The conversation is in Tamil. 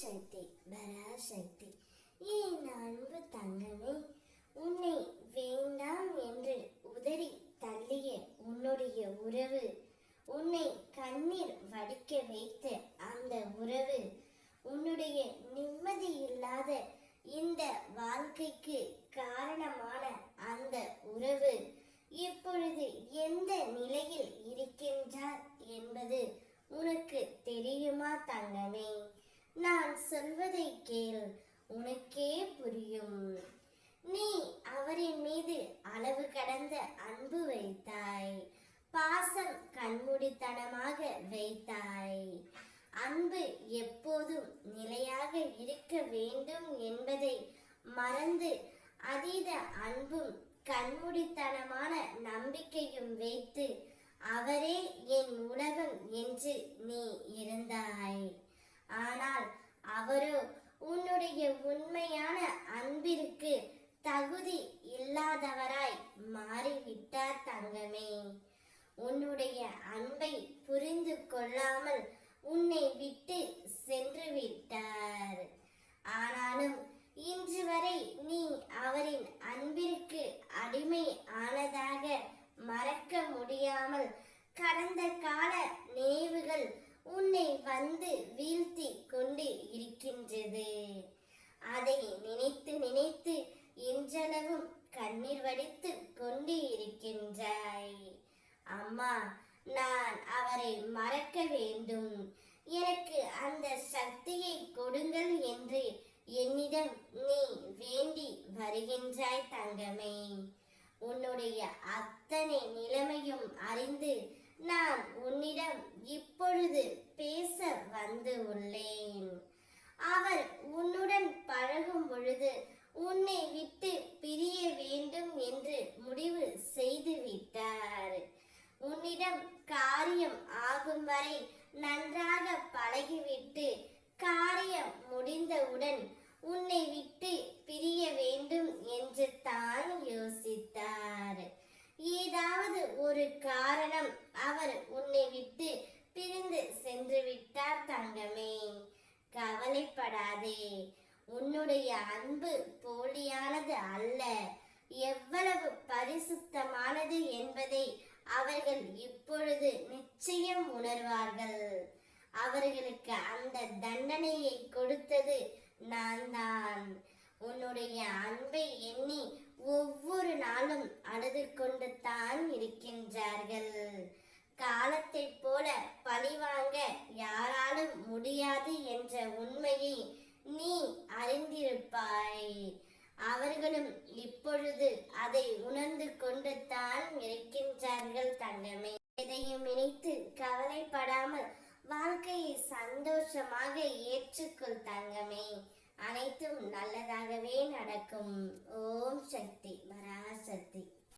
சக்தி பராசக்தி. ஏன் அன்பு தங்கமே, உன்னை வேண்டாம் என்று உதறி தள்ளிய உன்னுடைய உறவு, உன்னை கண்ணீர் வடிக்க வைத்த அந்த உறவு, உன்னுடைய நிம்மதி இல்லாத இந்த வாழ்க்கைக்கு காரணமான அந்த உறவு இப்பொழுது எந்த நிலையில் இருக்கின்றார் என்பது உனக்கு தெரியுமா தங்கமே? நான் சொல்வதை கேள், உனக்கே புரியும். நீ அவரின் மீது அளவு கடந்த அன்பு வைத்தாய், பாசம் கண்மூடித்தனமாக வைத்தாய். அன்பு எப்போதும் நிலையாக இருக்க வேண்டும் என்பதை மறந்து அதீத அன்பும் கண்மூடித்தனமான நம்பிக்கையும் வைத்து அவரே என் உலகம் என்று நீ இருந்தாய். ஆனால் அவரோ உன்னுடைய உண்மையான அன்பிற்கு தகுதி இல்லாதவராய் மாறிவிட்டார் தங்கமே. உன்னுடைய அன்பை புரிந்து கொள்ளாமல் உன்னை விட்டு சென்று விட்டார். ஆனாலும் இன்று வரை நீ அவரின் அன்பிற்கு அடிமை ஆனதாக மறக்க முடியாமல் கடந்த கால நினைவுகள் உன்னை வந்து வீழ்த்தி கொண்டு இருக்கின்றது. அதை நினைத்து நினைத்து இன்றளவும் கண்ணீர் வடித்து கொண்டு இருக்கின்றாய். அம்மா, நான் அவரை மறக்க வேண்டும், எனக்கு அந்த சக்தியை கொடுங்கள் என்று என்னிடம் நீ வேண்டி வருகின்றாய் தங்கமே. உன்னுடைய அத்தனை நிலைமையும் அறிந்து நான் உன்னிடம் இப்பொழுது பேச வந்து உள்ளேன். அவர் உன்னுடன் பழகும் பொழுது உன்னை விட்டு பிரிய வேண்டும் என்று முடிவு செய்து விட்டார். உன்னிடம் காரியம் ஆகும் வரை நன்றாக பழகிவிட்டு காரியம் முடிந்தவுடன் உன்னை விட்டு பிரிய வேண்டும் என்று தான் யோசித்தார். ஏதாவது ஒரு காரணம் அவர் உன்னை விட்டு பிரிந்து சென்று விட்டார் தங்கமே. கவலைப்படாதே, உன்னுடைய அன்பு போலியானது அல்ல, எவ்வளவு பரிசுத்தமானது என்பதை அவர்கள் இப்பொழுது நிச்சயம் உணர்வார்கள். அவர்களுக்கு அந்த தண்டனையை கொடுத்தது நான் தான். உன்னுடைய அன்பை எண்ணி ஒவ்வொரு நாளும் அழுது கொண்டு தான் இருக்கின்றார்கள். காலத்தை போல பழிவாங்க யாராலும் முடியாது என்ற உண்மையை நீ அறிந்திருப்பாய். அவர்களும் இப்பொழுது அதை உணர்ந்து கொண்டு தான் இருக்கின்றார்கள் தங்கமே. எதையும் நினைத்து கவலைப்படாமல் வாழ்க்கையை சந்தோஷமாக ஏற்றுக்கொள் தங்கமே. அனைத்தும் நல்லதாகவே நடக்கும். ஓம் சக்தி பராசக்தி.